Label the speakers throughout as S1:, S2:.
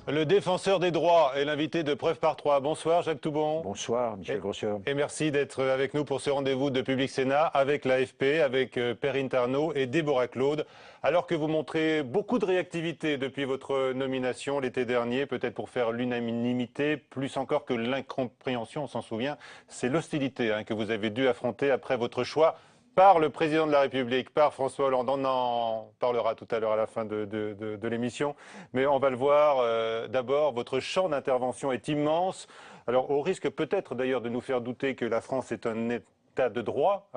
S1: Le défenseur des droits est l'invité de Preuve par Trois. Bonsoir Jacques Toubon.
S2: Bonsoir Michel Grosser.
S1: Et merci d'être avec nous pour ce rendez-vous de Public Sénat avec l'AFP, avec Perrine Tarnaud et Déborah Claude. Alors que vous montrez beaucoup de réactivité depuis votre nomination l'été dernier, peut-être pour faire l'unanimité, plus encore que l'incompréhension, on s'en souvient, c'est l'hostilité que vous avez dû affronter après votre choix par le président de la République, par François Hollande. On en parlera tout à l'heure à la fin de l'émission. Mais on va le voir. D'abord, votre champ d'intervention est immense. Alors, au risque peut-être d'ailleurs de nous faire douter que la France est un État de droit,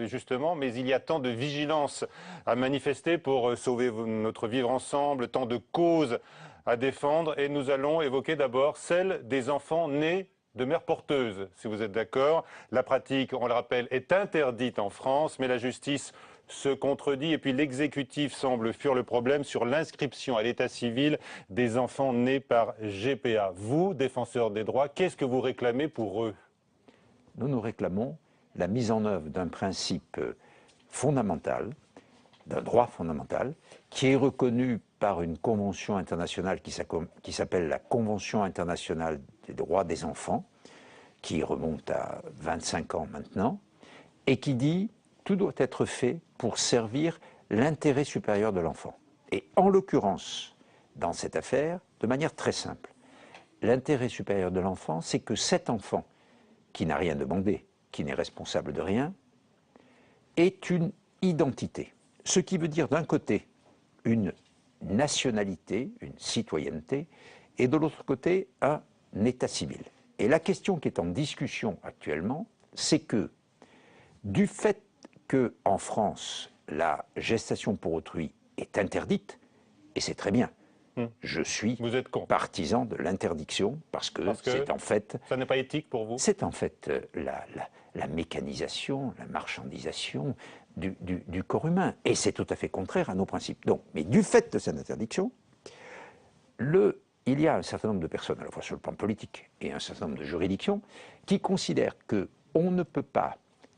S1: justement, mais il y a tant de vigilance à manifester pour sauver notre vivre ensemble, tant de causes à défendre. Et nous allons évoquer d'abord celle des enfants nés de mères porteuses, si vous êtes d'accord. La pratique, on le rappelle, est interdite en France, mais la justice se contredit et puis l'exécutif semble fuir le problème sur l'inscription à l'état civil des enfants nés par GPA. Vous, défenseur des droits, qu'est-ce que vous réclamez pour eux?
S2: Nous réclamons la mise en œuvre d'un principe fondamental, d'un droit fondamental, qui est reconnu par une convention internationale qui s'appelle la Convention internationale des droits des enfants, qui remonte à 25 ans maintenant, et qui dit « tout doit être fait pour servir l'intérêt supérieur de l'enfant ». Et en l'occurrence, dans cette affaire, de manière très simple, l'intérêt supérieur de l'enfant, c'est que cet enfant, qui n'a rien demandé, qui n'est responsable de rien, est une identité. Ce qui veut dire d'un côté une nationalité, une citoyenneté, et de l'autre côté un état civil. Et la question qui est en discussion actuellement, c'est que du fait qu'en France, la gestation pour autrui est interdite, et c'est très bien, je suis partisan de l'interdiction parce que c'est en fait...
S1: Ça n'est pas éthique pour vous?
S2: C'est en fait la mécanisation, la marchandisation du corps humain. Et c'est tout à fait contraire à nos principes. Donc, mais du fait de cette interdiction, il y a un certain nombre de personnes, à la fois sur le plan politique et un certain nombre de juridictions, qui considèrent qu'on ne peut pas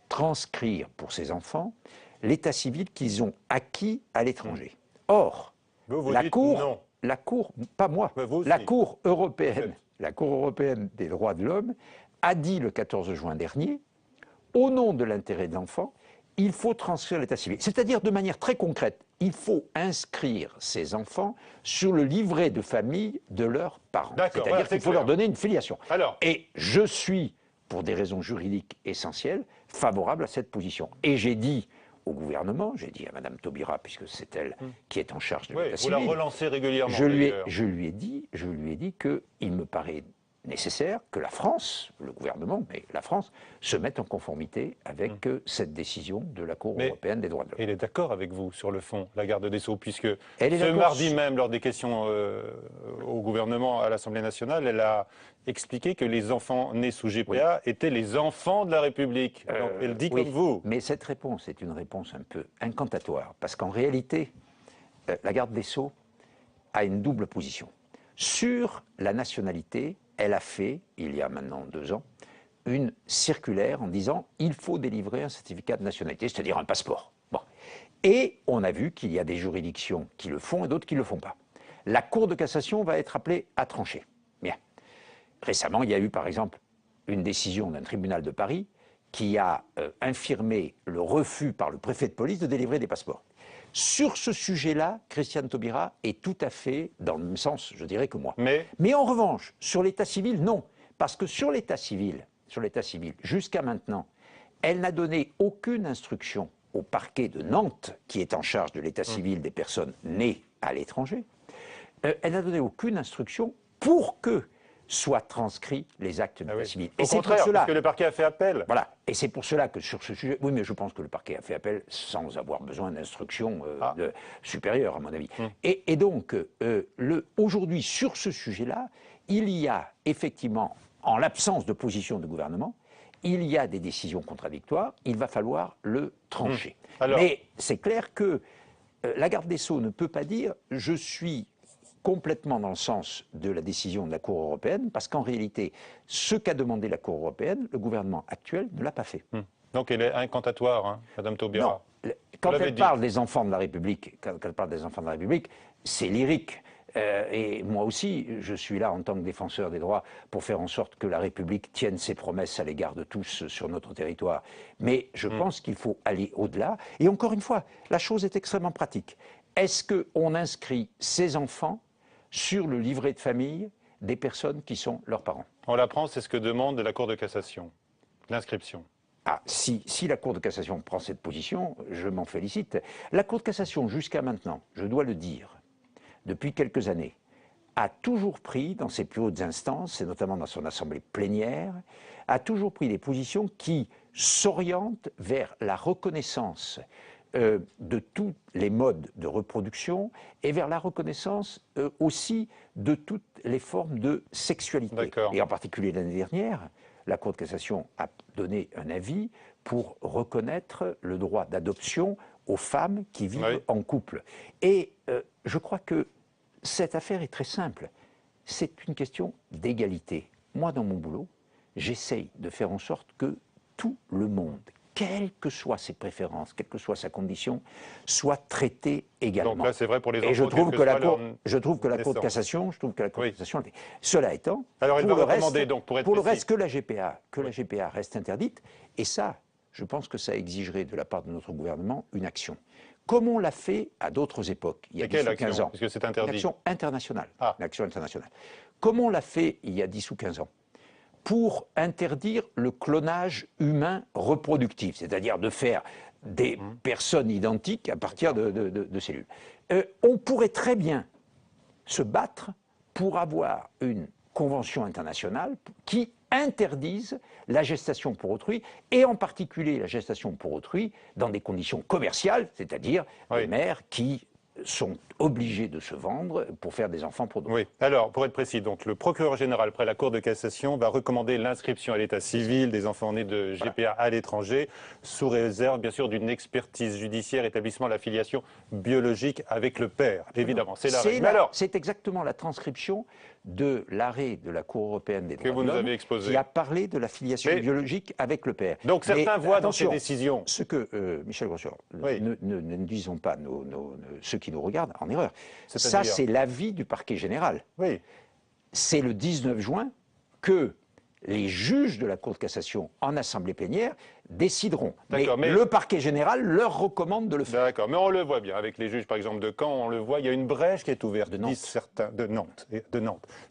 S2: transcrire pour ces enfants l'état civil qu'ils ont acquis à l'étranger. Or, la Cour, pas moi, la Cour européenne des droits de l'homme a dit le 14 juin dernier, au nom de l'intérêt de l'enfant, il faut transcrire l'état civil. C'est-à-dire de manière très concrète, il faut inscrire ces enfants sur le livret de famille de leurs parents. C'est-à-dire qu'il faut leur donner une filiation. Et je suis, pour des raisons juridiques essentielles, favorable à cette position. Et j'ai dit au gouvernement, j'ai dit à Mme Taubira, puisque c'est elle qui est en charge de l'état civil.
S1: Vous la relancez régulièrement.
S2: Je lui ai dit qu'il me paraît nécessaire que la France, le gouvernement, mais la France, se mette en conformité avec cette décision de la Cour européenne des droits de l'homme.
S1: Elle est d'accord avec vous sur le fond, la garde des Sceaux, puisque ce mardi même, lors des questions au gouvernement à l'Assemblée nationale, elle a expliqué que les enfants nés sous GPA étaient les enfants de la République. Donc, elle dit comme vous.
S2: Mais cette réponse est une réponse un peu incantatoire, parce qu'en réalité, la garde des Sceaux a une double position. Sur la nationalité, elle a fait, il y a maintenant 2 ans, une circulaire en disant « il faut délivrer un certificat de nationalité », c'est-à-dire un passeport. Bon. Et on a vu qu'il y a des juridictions qui le font et d'autres qui ne le font pas. La Cour de cassation va être appelée à trancher. Bien. Récemment, il y a eu par exemple une décision d'un tribunal de Paris qui a infirmé le refus par le préfet de police de délivrer des passeports. Sur ce sujet-là, Christiane Taubira est tout à fait dans le même sens, je dirais, que moi. Mais en revanche, sur l'état civil, non. Parce que sur l'état civil, jusqu'à maintenant, elle n'a donné aucune instruction au parquet de Nantes, qui est en charge de l'état civil des personnes nées à l'étranger. Elle n'a donné aucune instruction pour que soient transcrits les actes d'état civil.
S1: Et c'est pour cela, parce que le parquet a fait appel.
S2: Voilà. Et c'est pour cela que sur ce sujet... Oui, mais je pense que le parquet a fait appel sans avoir besoin d'instructions supérieures, à mon avis. Et donc, aujourd'hui, sur ce sujet-là, il y a effectivement, en l'absence de position de gouvernement, il y a des décisions contradictoires, il va falloir le trancher. Mais c'est clair que la garde des Sceaux ne peut pas dire « je suis complètement dans le sens de la décision de la Cour européenne, parce qu'en réalité, ce qu'a demandé la Cour européenne, le gouvernement actuel ne l'a pas fait.
S1: Donc elle est incantatoire, Madame Taubira.
S2: Non, quand elle parle des enfants de la République, c'est lyrique. Et moi aussi, je suis là en tant que défenseur des droits pour faire en sorte que la République tienne ses promesses à l'égard de tous sur notre territoire. Mais je pense qu'il faut aller au-delà. Et encore une fois, la chose est extrêmement pratique. Est-ce qu'on inscrit ces enfants sur le livret de famille des personnes qui sont leurs parents?
S1: On l'apprend, c'est ce que demande la Cour de cassation, l'inscription.
S2: Ah, si la Cour de cassation prend cette position, je m'en félicite. La Cour de cassation, jusqu'à maintenant, je dois le dire, depuis quelques années, a toujours pris, dans ses plus hautes instances, et notamment dans son assemblée plénière, a toujours pris des positions qui s'orientent vers la reconnaissance de tous les modes de reproduction et vers la reconnaissance aussi de toutes les formes de sexualité. Et en particulier l'année dernière, la Cour de cassation a donné un avis pour reconnaître le droit d'adoption aux femmes qui vivent en couple. Et je crois que cette affaire est très simple. C'est une question d'égalité. Moi, dans mon boulot, j'essaye de faire en sorte que tout le monde, quelles que soient ses préférences, quelle que soit sa condition, soit traité également.
S1: Donc là, c'est vrai pour les enfants.
S2: Et je trouve que la Cour de cassation, cela étant,
S1: alors,
S2: pour,
S1: pour
S2: le reste, que la GPA reste interdite, et ça, je pense que ça exigerait de la part de notre gouvernement une action. Comme on l'a fait à d'autres époques, il y a 10 ou 15 ans.
S1: Parce que c'est interdit.
S2: Une action internationale. Une action internationale. Comme on l'a fait il y a 10 ou 15 ans, pour interdire le clonage humain reproductif, c'est-à-dire de faire des personnes identiques à partir de cellules. On pourrait très bien se battre pour avoir une convention internationale qui interdise la gestation pour autrui, et en particulier la gestation pour autrui dans des conditions commerciales, c'est-à-dire des mères qui sont obligés de se vendre pour faire des enfants pour d'autres.
S1: Oui. Alors, pour être précis, donc le procureur général, près la Cour de cassation, va recommander l'inscription à l'état civil des enfants nés de GPA à l'étranger, sous réserve, bien sûr, d'une expertise judiciaire établissant la filiation biologique avec le père. Évidemment, c'est la règle.
S2: C'est exactement la transcription de l'arrêt de la Cour européenne des droits de l'homme qui a parlé de la filiation biologique avec le père.
S1: Donc certains voient dans ces décisions...
S2: Ce que, Michel Grosjean, ne disons pas ceux qui nous regardent en erreur. Ça, c'est l'avis du parquet général.
S1: Oui.
S2: C'est le 19 juin que les juges de la Cour de cassation en assemblée plénière décideront. Mais le parquet général leur recommande de le faire.
S1: D'accord, mais on le voit bien avec les juges, par exemple, de Caen, on le voit, il y a une brèche qui est ouverte.
S2: De
S1: Nantes. Il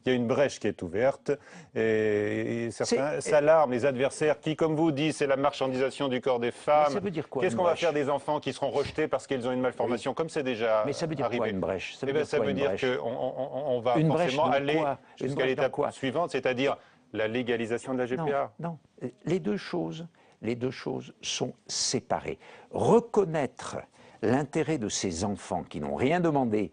S1: y a une brèche qui est ouverte et certains s'alarment, les adversaires qui, comme vous disent, c'est la marchandisation du corps des femmes.
S2: Mais ça veut dire quoi?
S1: Qu'est-ce qu'on va faire des enfants qui seront rejetés parce qu'ils ont une malformation, comme c'est déjà arrivé?
S2: Mais ça veut dire quoi, une brèche?
S1: Ça veut dire qu'on va forcément aller jusqu'à l'étape suivante, c'est-à-dire la légalisation de la GPA.
S2: Non. Les deux choses sont séparées. Reconnaître l'intérêt de ces enfants qui n'ont rien demandé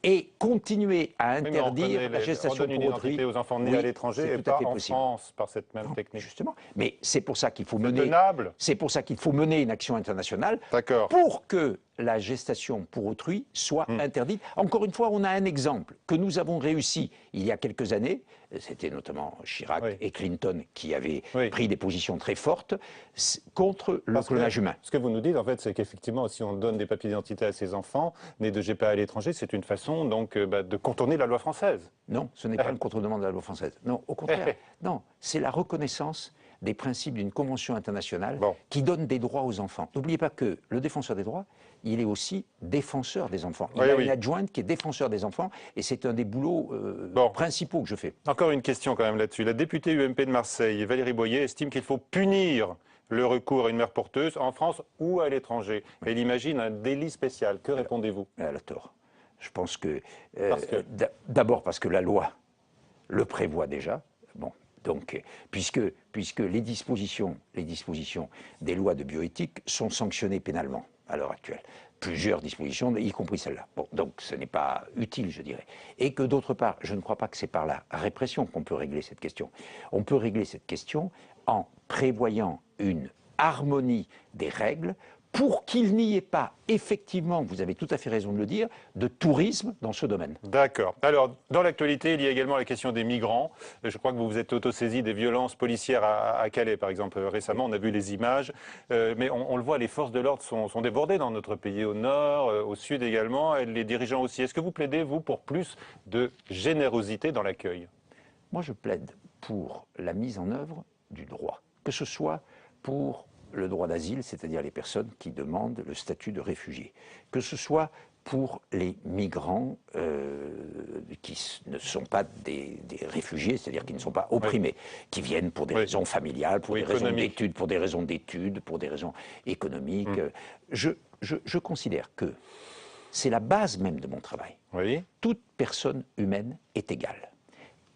S2: et continuer à interdire la gestation pour autrui.
S1: On donne une identité aux enfants nés à l'étranger et pas en France par cette même technique.
S2: Justement, mais c'est pour ça qu'il faut mener. C'est pour ça qu'il faut mener une action internationale pour que la gestation pour autrui soit interdite. Encore une fois, on a un exemple que nous avons réussi il y a quelques années. C'était notamment Chirac et Clinton qui avaient pris des positions très fortes contre le clonage humain.
S1: Ce que vous nous dites, en fait, c'est qu'effectivement, si on donne des papiers d'identité à ces enfants nés de GPA à l'étranger, c'est une façon donc de contourner la loi française.
S2: Non, ce n'est pas le contournement de la loi française. Non, au contraire. Non, c'est la reconnaissance des principes d'une convention internationale qui donne des droits aux enfants. N'oubliez pas que le défenseur des droits, il est aussi défenseur des enfants. Il a une adjointe qui est défenseur des enfants et c'est un des boulots principaux que je fais.
S1: Encore une question quand même là-dessus. La députée UMP de Marseille, Valérie Boyer, estime qu'il faut punir le recours à une mère porteuse en France ou à l'étranger. Elle imagine un délit spécial. Que répondez-vous?
S2: Elle a tort. Je pense que... D'abord parce que la loi le prévoit déjà. Bon. Donc, puisque les dispositions des lois de bioéthique sont sanctionnées pénalement à l'heure actuelle, plusieurs dispositions, y compris celle-là. Bon, donc ce n'est pas utile, je dirais. Et que d'autre part, je ne crois pas que c'est par la répression qu'on peut régler cette question. On peut régler cette question en prévoyant une harmonie des règles pour qu'il n'y ait pas, effectivement, vous avez tout à fait raison de le dire, de tourisme dans ce domaine.
S1: D'accord. Alors, dans l'actualité, il y a également la question des migrants. Je crois que vous vous êtes autosaisi des violences policières à Calais, par exemple. Récemment, on a vu les images. Mais on le voit, les forces de l'ordre sont débordées dans notre pays, au nord, au sud également, et les dirigeants aussi. Est-ce que vous plaidez, vous, pour plus de générosité dans l'accueil?
S2: Moi, je plaide pour la mise en œuvre du droit, que ce soit pour le droit d'asile, c'est-à-dire les personnes qui demandent le statut de réfugié, que ce soit pour les migrants qui ne sont pas des réfugiés, c'est-à-dire qui ne sont pas opprimés, qui viennent pour des raisons familiales, pour des raisons d'études, pour des raisons économiques. Je considère que c'est la base même de mon travail.
S1: Oui.
S2: Toute personne humaine est égale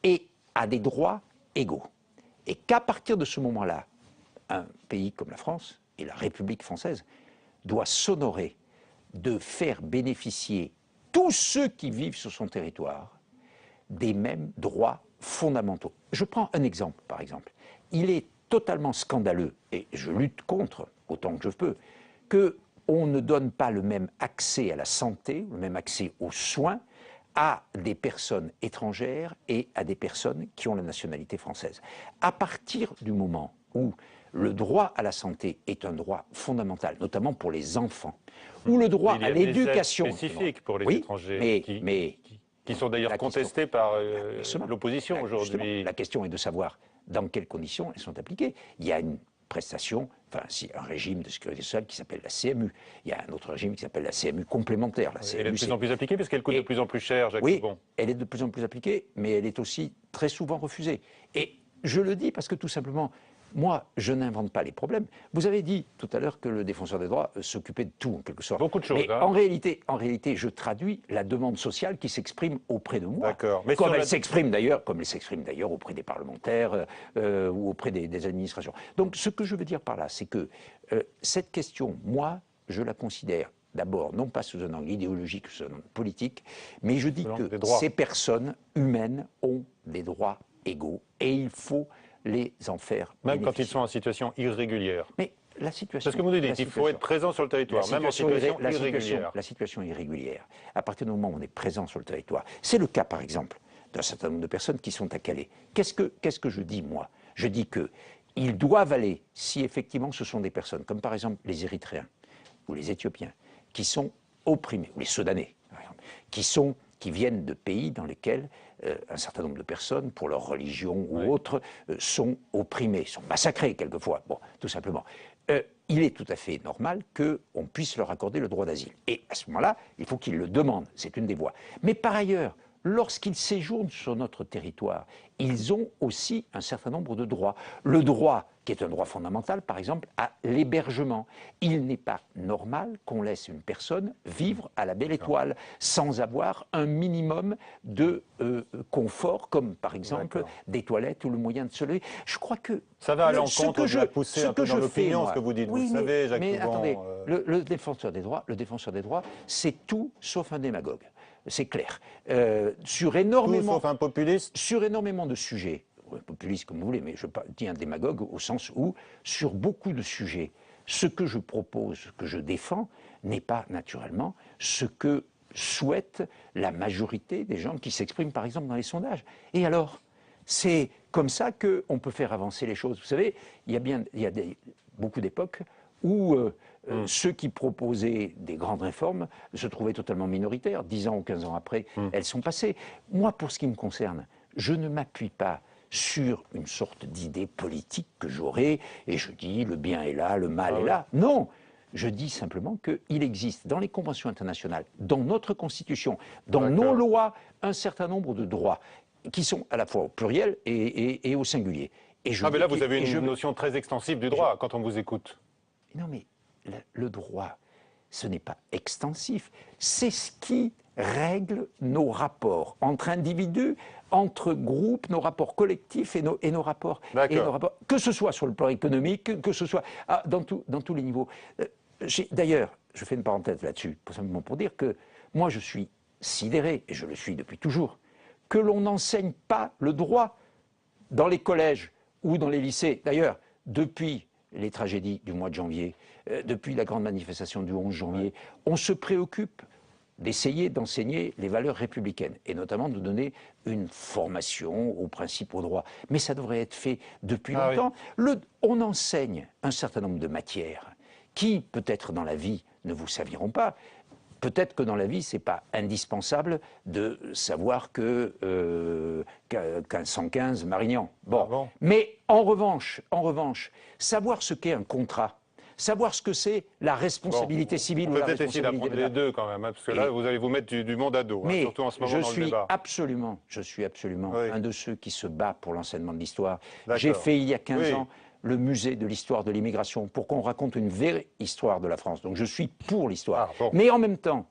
S2: et a des droits égaux. Et qu'à partir de ce moment-là, un pays comme la France et la République française doit s'honorer de faire bénéficier tous ceux qui vivent sur son territoire des mêmes droits fondamentaux. Je prends un exemple, par exemple. Il est totalement scandaleux, et je lutte contre autant que je peux, qu'on ne donne pas le même accès à la santé, le même accès aux soins à des personnes étrangères et à des personnes qui ont la nationalité française. À partir du moment où le droit à la santé est un droit fondamental, notamment pour les enfants, ou le droit à l'éducation.
S1: Spécifique pour les étrangers, qui sont d'ailleurs contestés par l'opposition aujourd'hui.
S2: La question est de savoir dans quelles conditions elles sont appliquées. Il y a une prestation, un régime de sécurité sociale qui s'appelle la CMU. Il y a un autre régime qui s'appelle la CMU complémentaire.
S1: Elle est de plus en plus appliquée parce qu'elle coûte de plus en plus cher, Jacques
S2: Oui,
S1: Toubon.
S2: elle est de plus en plus appliquée, mais elle est aussi très souvent refusée. Et je le dis parce que tout simplement, moi, je n'invente pas les problèmes. Vous avez dit tout à l'heure que le défenseur des droits s'occupait de tout, en quelque sorte.
S1: Beaucoup de choses.
S2: Mais en réalité, je traduis la demande sociale qui s'exprime auprès de moi.
S1: D'accord.
S2: Comme elle s'exprime d'ailleurs auprès des parlementaires ou auprès des administrations. Donc, ce que je veux dire par là, c'est que cette question, moi, je la considère d'abord, non pas sous un angle idéologique, sous un angle politique, mais je dis que ces personnes humaines ont des droits égaux et il faut les en faire
S1: même
S2: bénéficier.
S1: quand ils sont en situation irrégulière.
S2: Mais la situation...
S1: Parce que vous nous dites, il faut être présent sur le territoire, même en situation irrégulière.
S2: La situation irrégulière, à partir du moment où on est présent sur le territoire, c'est le cas par exemple d'un certain nombre de personnes qui sont à Calais. Qu'est-ce que je dis moi? Je dis qu'ils doivent aller, si effectivement ce sont des personnes, comme par exemple les Érythréens ou les Éthiopiens, qui sont opprimés, ou les Soudanais, par exemple, qui viennent de pays dans lesquels un certain nombre de personnes, pour leur religion ou autre, sont opprimées, sont massacrées quelquefois, bon, tout simplement. Il est tout à fait normal qu'on puisse leur accorder le droit d'asile. Et à ce moment-là, il faut qu'ils le demandent, c'est une des voies. Mais par ailleurs, lorsqu'ils séjournent sur notre territoire, ils ont aussi un certain nombre de droits. Le droit, qui est un droit fondamental, par exemple, à l'hébergement. Il n'est pas normal qu'on laisse une personne vivre à la belle étoile sans avoir un minimum de confort, comme par exemple des toilettes ou le moyen de se lever. Je crois que...
S1: Ça va à l'encontre de la poussée un peu dans l'opinion, ce que vous dites.
S2: Oui,
S1: vous le savez, Jacques
S2: mais
S1: Toubon,
S2: attendez, le défenseur des droits, c'est tout sauf un démagogue. C'est clair. Sur énormément...
S1: Tout sauf un populiste.
S2: Sur énormément de sujets, populiste comme vous voulez, mais je dis un démagogue au sens où, sur beaucoup de sujets, ce que je propose, ce que je défends, n'est pas naturellement ce que souhaite la majorité des gens qui s'expriment par exemple dans les sondages. Et alors, c'est comme ça qu'on peut faire avancer les choses. Vous savez, il y a beaucoup d'époques où ceux qui proposaient des grandes réformes se trouvaient totalement minoritaires. 10 ans ou 15 ans après, elles sont passées. Moi, pour ce qui me concerne, je ne m'appuie pas sur une sorte d'idée politique que j'aurais, et je dis le bien est là, le mal est là. Non, je dis simplement qu'il existe dans les conventions internationales, dans notre Constitution, dans nos lois, un certain nombre de droits qui sont à la fois au pluriel et au singulier. Et
S1: mais là, vous avez une notion très extensive du droit quand on vous écoute.
S2: Non, mais le droit, ce n'est pas extensif. C'est ce qui règle nos rapports entre individus, entre groupes, nos rapports collectifs et nos rapports, que ce soit sur le plan économique, que ce soit dans tous les niveaux. D'ailleurs, je fais une parenthèse là-dessus, simplement pour dire que moi je suis sidéré, et je le suis depuis toujours, que l'on n'enseigne pas le droit dans les collèges ou dans les lycées. D'ailleurs, depuis les tragédies du mois de janvier, depuis la grande manifestation du 11 janvier, on se préoccupe d'essayer d'enseigner les valeurs républicaines, et notamment de donner une formation aux principes, aux droits. Mais ça devrait être fait depuis longtemps. Oui. On enseigne un certain nombre de matières qui, peut-être dans la vie, ne vous serviront pas. Peut-être que dans la vie, ce n'est pas indispensable de savoir que 1515 Marignan. Bon. Mais en revanche, savoir ce qu'est un contrat, savoir ce que c'est la responsabilité civile ou la responsabilité...
S1: Peut-être essayer d'apprendre les deux quand même, hein, parce que là, vous allez vous mettre du monde à dos, hein, surtout en ce moment dans le débat.
S2: Je suis absolument un de ceux qui se bat pour l'enseignement de l'histoire. J'ai fait il y a 15 ans le musée de l'histoire de l'immigration pour qu'on raconte une vraie histoire de la France. Donc je suis pour l'histoire. Mais en même temps,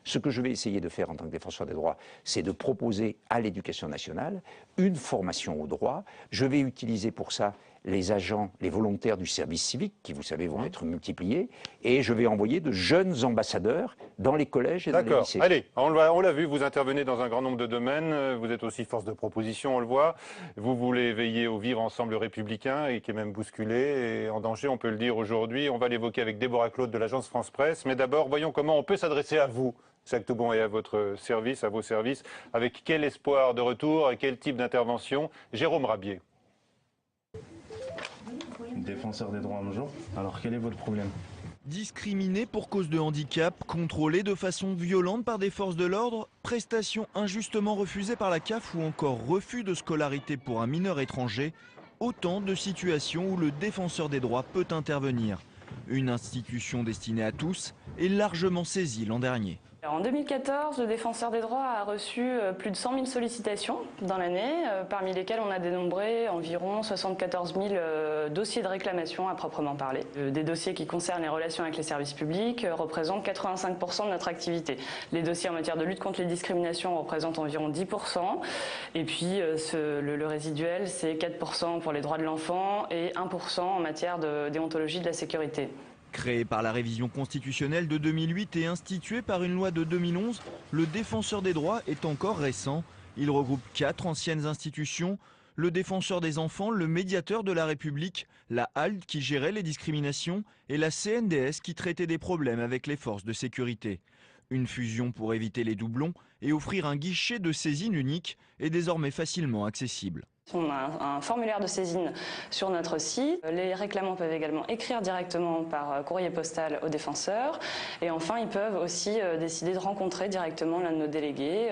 S2: ce que je vais essayer de faire en tant que défenseur des droits, c'est de proposer à l'éducation nationale une formation aux droits. Je vais utiliser pour ça les agents, les volontaires du service civique, qui, vous savez, vont être multipliés, et je vais envoyer de jeunes ambassadeurs dans les collèges et dans les lycées.
S1: Allez, on l'a vu, vous intervenez dans un grand nombre de domaines, vous êtes aussi force de proposition, on le voit. Vous voulez veiller au vivre ensemble républicain, et qui est même bousculé et en danger, on peut le dire aujourd'hui. On va l'évoquer avec Déborah Claude de l'agence France Presse, mais d'abord, voyons comment on peut s'adresser à vous, Jacques Toubon, et à votre service, à vos services, avec quel espoir de retour et quel type d'intervention. Jérôme Rabier.
S3: Défenseur des droits, bonjour. Alors, quel est votre problème?
S4: Discriminé pour cause de handicap, contrôlé de façon violente par des forces de l'ordre, prestations injustement refusées par la CAF ou encore refus de scolarité pour un mineur étranger, autant de situations où le défenseur des droits peut intervenir. Une institution destinée à tous est largement saisie l'an dernier.
S5: En 2014, le défenseur des droits a reçu plus de 100 000 sollicitations dans l'année, parmi lesquelles on a dénombré environ 74 000 dossiers de réclamation à proprement parler. Des dossiers qui concernent les relations avec les services publics représentent 85% de notre activité. Les dossiers en matière de lutte contre les discriminations représentent environ 10%. Et puis le résiduel, c'est 4% pour les droits de l'enfant et 1% en matière de déontologie de la sécurité.
S4: Créé par la révision constitutionnelle de 2008 et institué par une loi de 2011, le défenseur des droits est encore récent. Il regroupe 4 anciennes institutions, le défenseur des enfants, le médiateur de la République, la HALD qui gérait les discriminations et la CNDS qui traitait des problèmes avec les forces de sécurité. Une fusion pour éviter les doublons et offrir un guichet de saisine unique est désormais facilement accessible.
S5: On a un formulaire de saisine sur notre site. Les réclamants peuvent également écrire directement par courrier postal aux défenseurs. Et enfin, ils peuvent aussi décider de rencontrer directement l'un de nos délégués.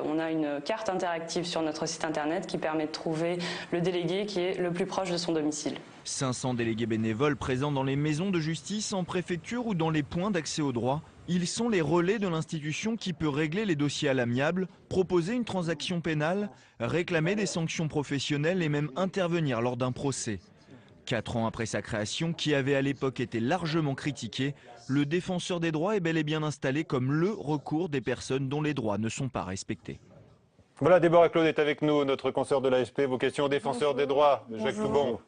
S5: On a une carte interactive sur notre site internet qui permet de trouver le délégué qui est le plus proche de son domicile.
S4: 500 délégués bénévoles présents dans les maisons de justice, en préfecture ou dans les points d'accès aux droits. Ils sont les relais de l'institution qui peut régler les dossiers à l'amiable, proposer une transaction pénale, réclamer des sanctions professionnelles et même intervenir lors d'un procès. 4 ans après sa création, qui avait à l'époque été largement critiquée, le défenseur des droits est bel et bien installé comme le recours des personnes dont les droits ne sont pas respectés.
S1: Voilà, Déborah Claude est avec nous, notre consoeur de l'AFP. Vos questions aux défenseurs des droits, Jacques Toubon.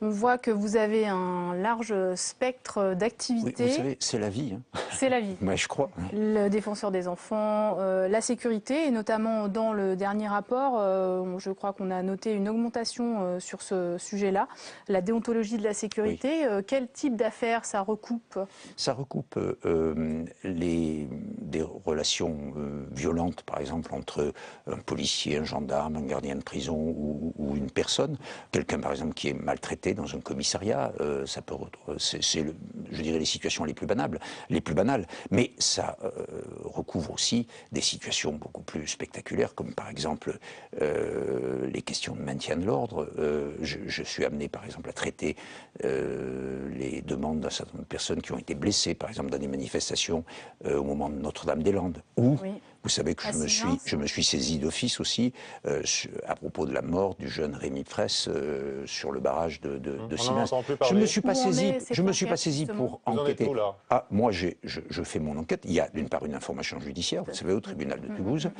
S6: On voit que vous avez un large spectre d'activités.
S2: Oui, vous savez, c'est la vie. Hein.
S6: C'est la vie.
S2: Moi, je crois.
S6: Le défenseur des enfants, la sécurité, et notamment dans le dernier rapport, je crois qu'on a noté une augmentation sur ce sujet-là. La déontologie de la sécurité, quel type d'affaires ça recoupe?
S2: Ça recoupe des relations violentes, par exemple, entre un policier, un gendarme, un gardien de prison ou une personne. Quelqu'un, par exemple, qui est maltraité dans un commissariat, ça peut, je dirais, les situations les plus banales. Mais ça recouvre aussi des situations beaucoup plus spectaculaires, comme par exemple les questions de maintien de l'ordre. Je suis amené, par exemple, à traiter les demandes d'un certain nombre de personnes qui ont été blessées, par exemple, dans des manifestations au moment de Notre-Dame-des-Landes. Ou, vous savez que je me suis saisi d'office aussi à propos de la mort du jeune Rémi Fraisse sur le barrage de Sivens. Je ne me suis pas saisi pour enquêter. Moi, je fais mon enquête. Il y a d'une part une information judiciaire, vous savez, au tribunal de Toulouse,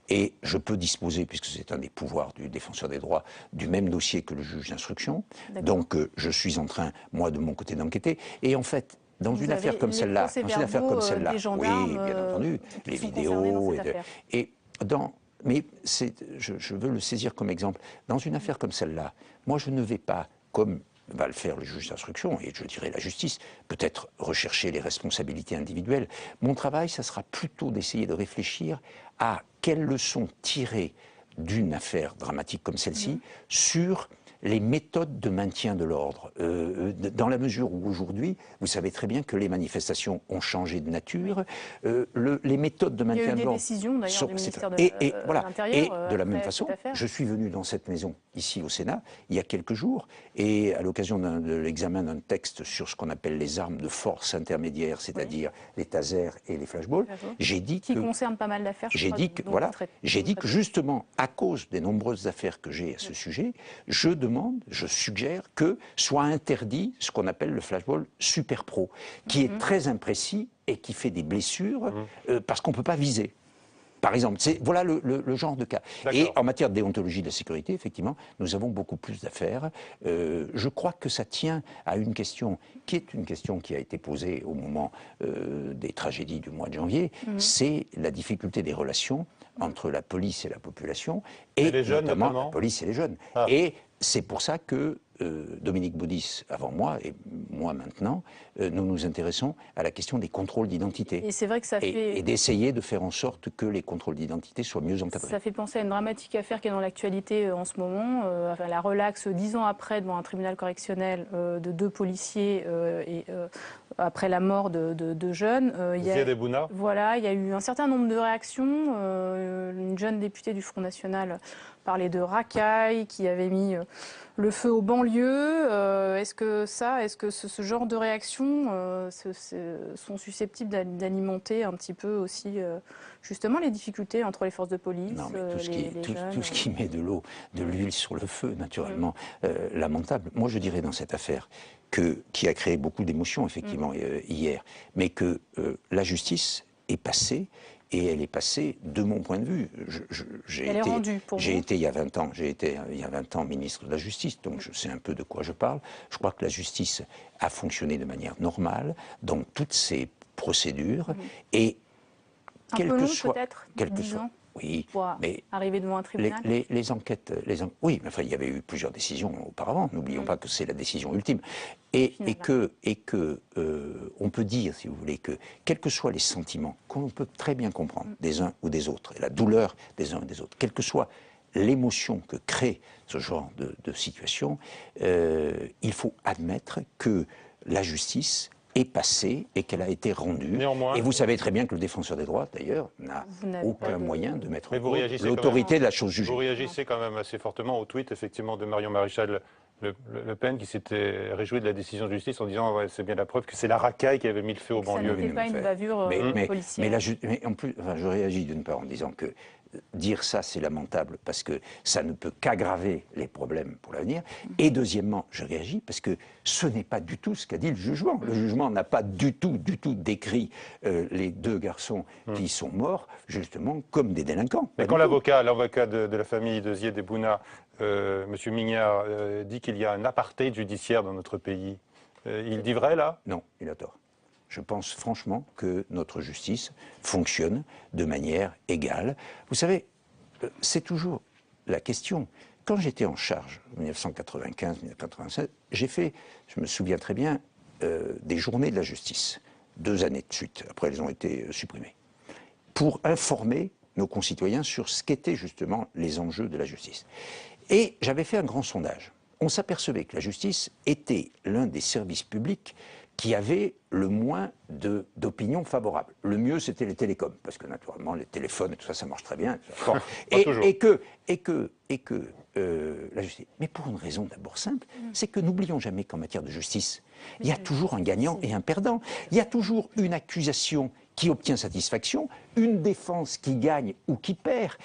S2: et je peux disposer, puisque c'est un des pouvoirs du défenseur des droits, du même dossier que le juge d'instruction. Donc, je suis en train, moi, de mon côté, d'enquêter. Et en fait, dans une affaire comme celle-là, oui, bien entendu, les vidéos, mais je veux le saisir comme exemple. Dans une affaire comme celle-là, moi je ne vais pas, comme va le faire le juge d'instruction, et je dirais la justice, peut-être rechercher les responsabilités individuelles. Mon travail, ça sera plutôt d'essayer de réfléchir à quelles leçons tirer d'une affaire dramatique comme celle-ci sur les méthodes de maintien de l'ordre. Dans la mesure où aujourd'hui, vous savez très bien que les manifestations ont changé de nature, les méthodes de maintien de l'ordre...
S6: Il y a eu des décisions d'ailleurs du ministère de l'Intérieur.
S2: Et de la même façon, je suis venu dans cette maison, ici au Sénat, il y a quelques jours, et à l'occasion de l'examen d'un texte sur ce qu'on appelle les armes de force intermédiaire, c'est-à-dire les tasers et les flashballs, j'ai dit que...
S6: Qui concerne pas mal d'affaires,
S2: j'ai dit que justement, à cause des nombreuses affaires que j'ai à ce sujet, je suggère que soit interdit ce qu'on appelle le flashball super pro, qui est très imprécis et qui fait des blessures parce qu'on ne peut pas viser. Par exemple, voilà le genre de cas. Et en matière de déontologie de la sécurité, effectivement, nous avons beaucoup plus d'affaires. Je crois que ça tient à une question qui est une question qui a été posée au moment des tragédies du mois de janvier, c'est la difficulté des relations entre la police et la population, et
S1: les jeunes,
S2: notamment la police et les jeunes. Et c'est pour ça que Dominique Baudis, avant moi, et moi maintenant, nous nous intéressons à la question des contrôles d'identité.
S6: Et c'est vrai que ça fait...
S2: Et d'essayer de faire en sorte que les contrôles d'identité soient mieux encadrés.
S6: Ça fait penser à une dramatique affaire qui est dans l'actualité en ce moment. La relaxe 10 ans après devant un tribunal correctionnel de 2 policiers après la mort de jeunes. Voilà, il y a eu un certain nombre de réactions. Une jeune députée du Front National parlait de racailles, qui avait mis le feu aux banlieues. Est-ce que ce genre de réactions sont susceptibles d'alimenter un petit peu aussi justement les difficultés entre les forces de police,
S2: non, mais
S6: jeunes,
S2: tout ce qui met de l'huile sur le feu, naturellement, lamentable. Moi, je dirais dans cette affaire qui a créé beaucoup d'émotions, effectivement, hier, mais que la justice est passée. Et elle est passée, de mon point de vue, j'ai été il y a 20 ans, ministre de la Justice, donc je sais un peu de quoi je parle. Je crois que la justice a fonctionné de manière normale dans toutes ses procédures, et
S6: quel que soit,
S2: oui,
S6: mais arriver devant un tribunal.
S2: Les enquêtes, oui, mais enfin, il y avait eu plusieurs décisions auparavant. N'oublions pas que c'est la décision ultime, et que on peut dire, si vous voulez, que quels que soient les sentiments qu'on peut très bien comprendre des uns ou des autres, et la douleur des uns et des autres, quelle que soit l'émotion que crée ce genre de situation, il faut admettre que la justice est passée et qu'elle a été rendue.
S1: Néanmoins,
S2: et vous savez très bien que le défenseur des droits, d'ailleurs, n'a aucun moyen de mettre en cause
S1: l'autorité
S2: de la chose jugée.
S1: Vous réagissez quand même assez fortement au tweet, effectivement, de Marion Maréchal Le Pen, qui s'était réjoui de la décision de justice en disant c'est bien la preuve que c'est la racaille qui avait mis le feu aux banlieues.
S6: Ça n'était pas une bavure policière.
S2: Mais en plus, je réagis d'une part en disant que dire ça, c'est lamentable parce que ça ne peut qu'aggraver les problèmes pour l'avenir. Et deuxièmement, je réagis parce que ce n'est pas du tout ce qu'a dit le jugement. Le jugement n'a pas du tout décrit les 2 garçons qui sont morts, justement, comme des délinquants.
S1: Mais quand l'avocat de la famille de Zied Bouna, M. Mignard, dit qu'il y a un apartheid judiciaire dans notre pays, il dit vrai, là ?
S2: Non, il a tort. Je pense franchement que notre justice fonctionne de manière égale. Vous savez, c'est toujours la question. Quand j'étais en charge, en 1995-1996, j'ai fait, je me souviens très bien, des journées de la justice, 2 années de suite. Après, elles ont été supprimées. Pour informer nos concitoyens sur ce qu'étaient justement les enjeux de la justice. Et j'avais fait un grand sondage. On s'apercevait que la justice était l'un des services publics qui avait le moins d'opinions favorables. Le mieux, c'était les télécoms, parce que naturellement, les téléphones et tout ça, ça marche très bien. et que la justice. Mais pour une raison d'abord simple, c'est que n'oublions jamais qu'en matière de justice, il y a toujours un gagnant et un perdant. Il y a toujours une accusation qui obtient satisfaction, une défense qui gagne ou qui perd.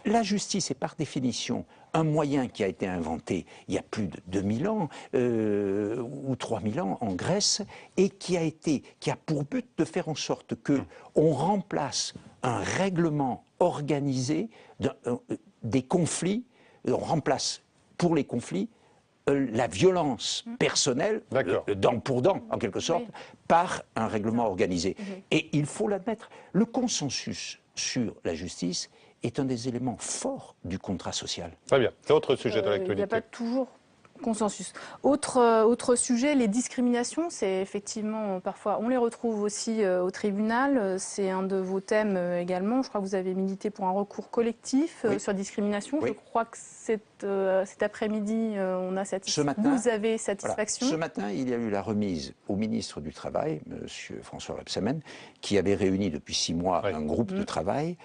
S2: La justice est par définition un moyen qui a été inventé il y a plus de 2000 ans ou 3000 ans en Grèce et qui a pour but de faire en sorte qu'on remplace un règlement organisé des conflits, on remplace pour les conflits la violence personnelle, dent pour dent, en quelque sorte, par un règlement organisé. Et il faut l'admettre, le consensus sur la justice est un des éléments forts du contrat social.
S1: Très bien. C'est autre sujet de l'actualité.
S6: Il n'y a pas toujours Consensus. Autre sujet, les discriminations, c'est effectivement, parfois, on les retrouve aussi au tribunal. C'est un de vos thèmes également. Je crois que vous avez milité pour un recours collectif sur discrimination.
S2: Oui.
S6: Je crois que cet après-midi, on a vous avez satisfaction.
S2: Voilà. Ce matin, il y a eu la remise au ministre du Travail, M. François Rebsamen, qui avait réuni depuis 6 mois un groupe de travail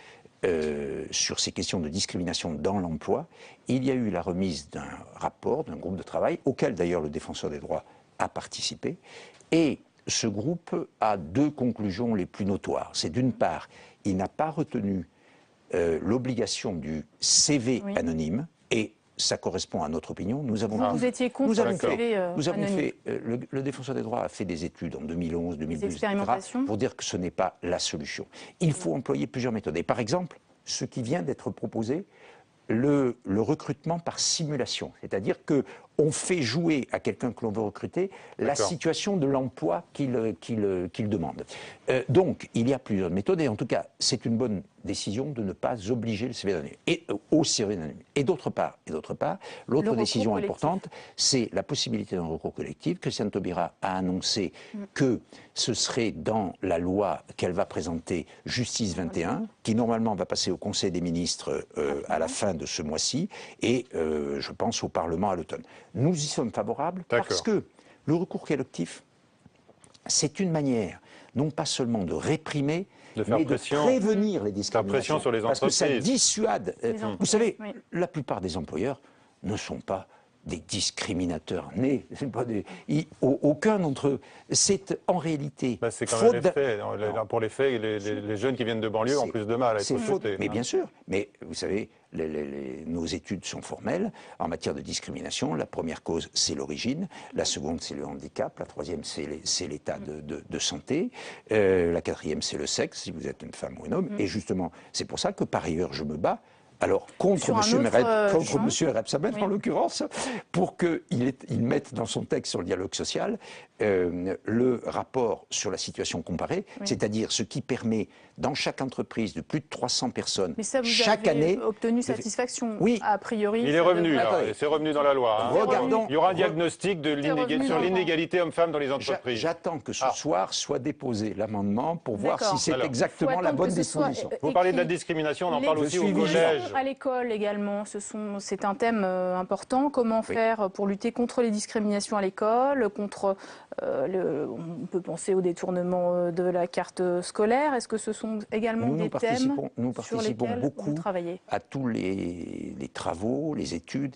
S2: sur ces questions de discrimination dans l'emploi. Il y a eu la remise d'un rapport, d'un groupe de travail, auquel d'ailleurs le défenseur des droits a participé. Et ce groupe a 2 conclusions les plus notoires. C'est d'une part, il n'a pas retenu l'obligation du CV anonyme, et ça correspond à notre opinion. Nous avons
S6: vous étiez contre le CV anonyme.
S2: Le défenseur des droits a fait des études en 2011, 2012, etc., pour dire que ce n'est pas la solution. Il faut employer plusieurs méthodes. Et par exemple, ce qui vient d'être proposé, le recrutement par simulation. C'est-à-dire qu'on fait jouer à quelqu'un que l'on veut recruter la situation de l'emploi qu'il demande. Donc, il y a plusieurs méthodes, et en tout cas, c'est une bonne décision de ne pas obliger le CV anonyme, au CV anonyme. Et d'autre part, l'autre décision importante, c'est la possibilité d'un recours collectif. Christiane Taubira a annoncé que ce serait dans la loi qu'elle va présenter Justice 21, qui normalement va passer au Conseil des ministres à la fin de ce mois-ci, et je pense au Parlement à l'automne. Nous y sommes favorables parce que le recours collectif, c'est une manière non pas seulement de réprimer, mais de prévenir les discriminations.
S1: Sur les entreprises.
S2: Parce que ça dissuade. Vous savez, la plupart des employeurs ne sont pas des discriminateurs nés. Aucun d'entre eux. C'est en réalité.
S1: C'est quand même les faits. Pour les faits, les jeunes qui viennent de banlieue ont plus de mal à être recrutés.
S2: Mais bien sûr. Mais vous savez, nos études sont formelles. En matière de discrimination, la première cause, c'est l'origine. La seconde, c'est le handicap. La troisième, c'est l'état de santé. La quatrième, c'est le sexe, si vous êtes une femme ou un homme. Et justement, c'est pour ça que, par ailleurs, je me bats. Alors, contre M. Rebsamen, en l'occurrence, pour qu'il mette dans son texte sur le dialogue social le rapport sur la situation comparée, c'est-à-dire ce qui permet, dans chaque entreprise de plus de 300 personnes, chaque année...
S6: obtenu satisfaction, a priori.
S1: Il est revenu, c'est revenu dans la loi.
S2: Regardons,
S1: il y aura un diagnostic sur l'inégalité homme-femme dans les entreprises.
S2: J'attends que ce soir soit déposé l'amendement pour voir si c'est exactement la bonne disposition.
S1: Vous parlez de la discrimination, on en parle aussi au collège.
S6: À l'école également, c'est un thème important. Comment faire pour lutter contre les discriminations à l'école, on peut penser au détournement de la carte scolaire. Est-ce que ce sont également des thèmes sur lesquels vous travaillez ?
S2: À tous les travaux, les études,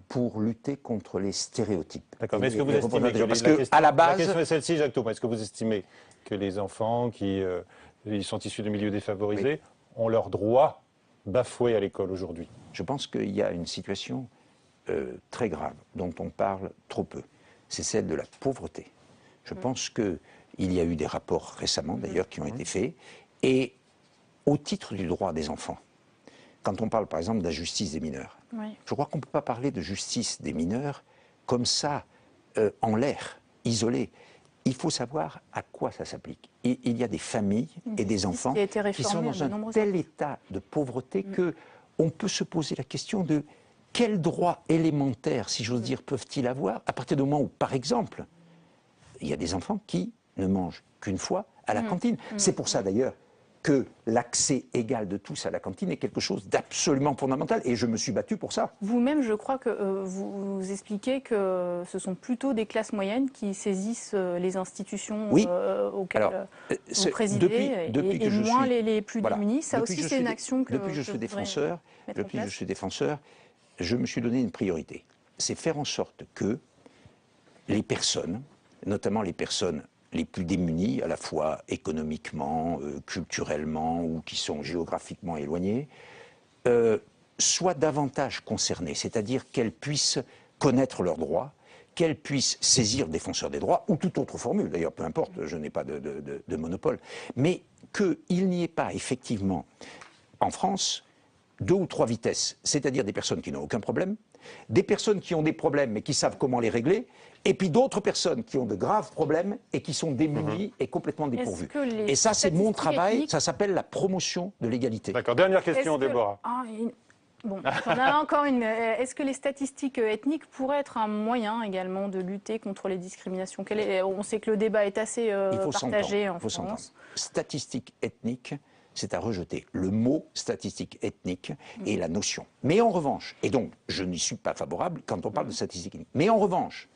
S2: pour lutter contre les stéréotypes.
S1: D'accord, mais est-ce que vous estimez la question est celle-ci, Jacques Thomas, est-ce que vous estimez que les enfants qui sont issus de milieux défavorisés ont leurs droits bafoués à l'école aujourd'hui?
S2: Je pense qu'il y a une situation très grave dont on parle trop peu. C'est celle de la pauvreté. Je pense qu'il y a eu des rapports récemment, d'ailleurs, qui ont été faits. Et au titre du droit des enfants, quand on parle, par exemple, de la justice des mineurs, je crois qu'on ne peut pas parler de justice des mineurs comme ça, en l'air, isolé. Il faut savoir à quoi ça s'applique. Il y a des familles et des enfants qui sont dans un tel état de pauvreté qu'on peut se poser la question de quels droits élémentaires, si j'ose dire, peuvent-ils avoir à partir du moment où, par exemple, il y a des enfants qui ne mangent qu'une fois à la cantine. C'est pour ça d'ailleurs que l'accès égal de tous à la cantine est quelque chose d'absolument fondamental, et je me suis battu pour ça.
S6: Vous-même, je crois que vous expliquez que ce sont plutôt des classes moyennes qui saisissent les institutions auxquelles vous présidez, et moins les plus démunis. Ça aussi, c'est une action que...
S2: Depuis que je suis défenseur, je me suis donné une priorité. C'est faire en sorte que les personnes, notamment les personnes les plus démunies, à la fois économiquement, culturellement, ou qui sont géographiquement éloignées, soient davantage concernées, c'est-à-dire qu'elles puissent connaître leurs droits, qu'elles puissent saisir le défenseur des droits, ou toute autre formule, d'ailleurs, peu importe, je n'ai pas de monopole, mais qu'il n'y ait pas, effectivement, en France, 2 ou 3 vitesses, c'est-à-dire des personnes qui n'ont aucun problème, des personnes qui ont des problèmes mais qui savent comment les régler, et puis d'autres personnes qui ont de graves problèmes et qui sont démunies et complètement dépourvues. Et ça, c'est mon travail, ça s'appelle la promotion de l'égalité.
S1: D'accord, dernière question, Déborah.
S6: Bon, j'en avais encore une. Est-ce que les statistiques ethniques pourraient être un moyen également de lutter contre les discriminations? On sait que le débat est assez partagé en France.
S2: Statistiques ethniques, c'est à rejeter. Le mot statistique ethnique est la notion. Mais en revanche, et donc je n'y suis pas favorable quand on parle de statistiques ethniques, mais en revanche,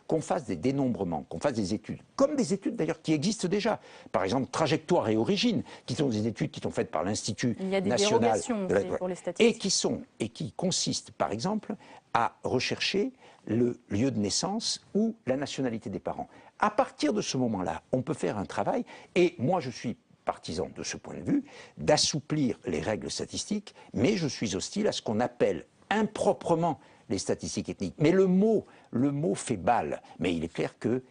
S2: qu'on fasse des dénombrements, qu'on fasse des études, comme des études d'ailleurs qui existent déjà. Par exemple, Trajectoire et Origine, qui sont des études qui sont faites par l'Institut national
S6: pour les statistiques.
S2: et qui consistent, par exemple, à rechercher le lieu de naissance ou la nationalité des parents. À partir de ce moment-là, on peut faire un travail, et moi je suis partisan de ce point de vue, d'assouplir les règles statistiques, mais je suis hostile à ce qu'on appelle improprement les statistiques ethniques. Mais le mot fait balle. Mais il est clair que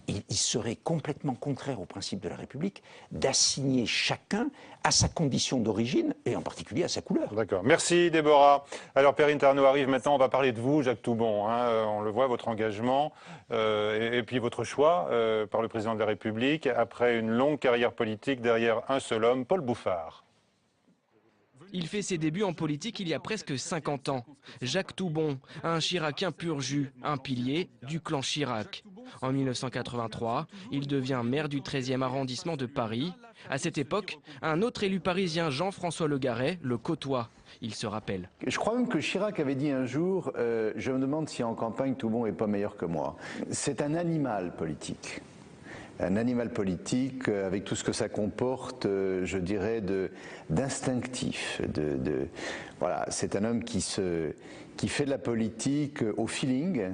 S2: il serait complètement contraire au principe de la République d'assigner chacun à sa condition d'origine et en particulier à sa couleur.
S1: D'accord. Merci Déborah. Alors Perrine Ternaux arrive maintenant, on va parler de vous, Jacques Toubon. On le voit, votre engagement et puis votre choix par le président de la République après une longue carrière politique derrière un seul homme, Paul Bouffard.
S7: Il fait ses débuts en politique il y a presque 50 ans. Jacques Toubon, un Chiracien pur jus, un pilier du clan Chirac. En 1983, il devient maire du 13e arrondissement de Paris. À cette époque, un autre élu parisien, Jean-François Le Garret, le côtoie. Il se rappelle.
S8: Je crois même que Chirac avait dit un jour je me demande si en campagne Toubon n'est pas meilleur que moi. C'est un animal politique. Un animal politique avec tout ce que ça comporte, je dirais, d'instinctif. Voilà, c'est un homme qui fait de la politique au feeling,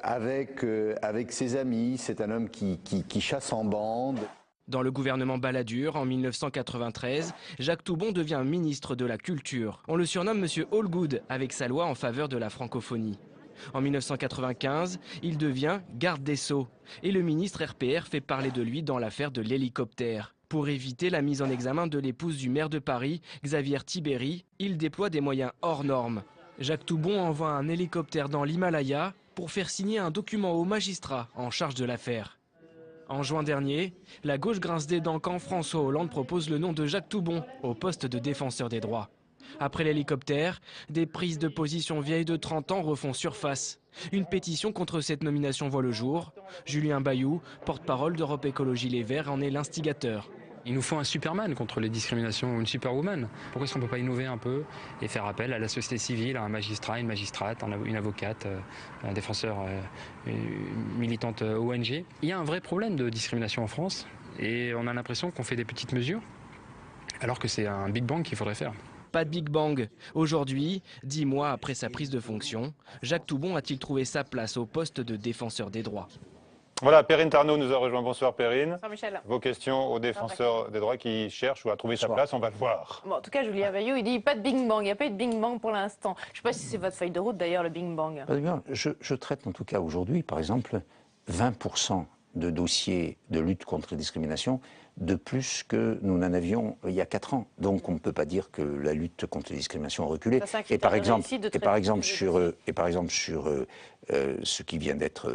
S8: avec ses amis. C'est un homme qui chasse en bande.
S7: Dans le gouvernement Balladur, en 1993, Jacques Toubon devient ministre de la Culture. On le surnomme Monsieur All Good avec sa loi en faveur de la francophonie. En 1995, il devient garde des Sceaux et le ministre RPR fait parler de lui dans l'affaire de l'hélicoptère. Pour éviter la mise en examen de l'épouse du maire de Paris, Xavier Tibéri, il déploie des moyens hors normes. Jacques Toubon envoie un hélicoptère dans l'Himalaya pour faire signer un document au magistrat en charge de l'affaire. En juin dernier, la gauche grince des dents quand François Hollande propose le nom de Jacques Toubon au poste de défenseur des droits. Après l'hélicoptère, des prises de position vieilles de 30 ans refont surface. Une pétition contre cette nomination voit le jour. Julien Bayou, porte-parole d'Europe Écologie Les Verts, en est l'instigateur.
S9: Il nous faut un Superman contre les discriminations, ou une Superwoman. Pourquoi est-ce qu'on ne peut pas innover un peu et faire appel à la société civile, à un magistrat, une magistrate, une avocate, un défenseur, une militante ONG? Il y a un vrai problème de discrimination en France et on a l'impression qu'on fait des petites mesures alors que c'est un Big Bang qu'il faudrait faire.
S7: Pas de Big Bang. Aujourd'hui, 10 mois après sa prise de fonction, Jacques Toubon a-t-il trouvé sa place au poste de défenseur des droits?
S1: Voilà, Perrine Ternaux nous a rejoint. Bonsoir Perrine.
S10: Bonsoir Michel.
S1: Vos questions aux défenseurs des droits qui cherchent ou à trouver sa place, on va le voir.
S10: Bon, en tout cas, Julien Bayou, il dit pas de Big Bang. Il n'y a pas eu de Big Bang pour l'instant. Je ne sais pas si c'est votre feuille de route d'ailleurs, le Big Bang.
S2: Je traite en tout cas aujourd'hui, par exemple, 20% de dossiers de lutte contre les discriminations de plus que nous n'en avions il y a 4 ans. Donc on ne peut pas dire que la lutte contre les discriminations a reculé. Et par exemple sur ce qui vient d'être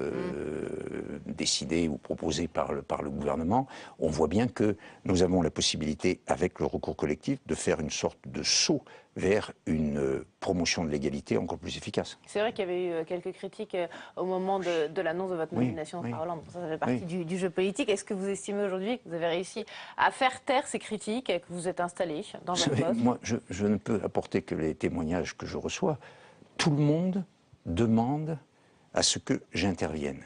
S2: décidé ou proposé par le gouvernement, on voit bien que nous avons la possibilité, avec le recours collectif, de faire une sorte de saut vers une promotion de l'égalité encore plus efficace.
S10: C'est vrai qu'il y avait eu quelques critiques au moment de l'annonce de votre nomination par Hollande. Ça fait partie du jeu politique. Est-ce que vous estimez aujourd'hui que vous avez réussi à faire taire ces critiques et que vous êtes installé dans votre poste?
S2: Moi, je ne peux apporter que les témoignages que je reçois. Tout le monde demande à ce que j'intervienne.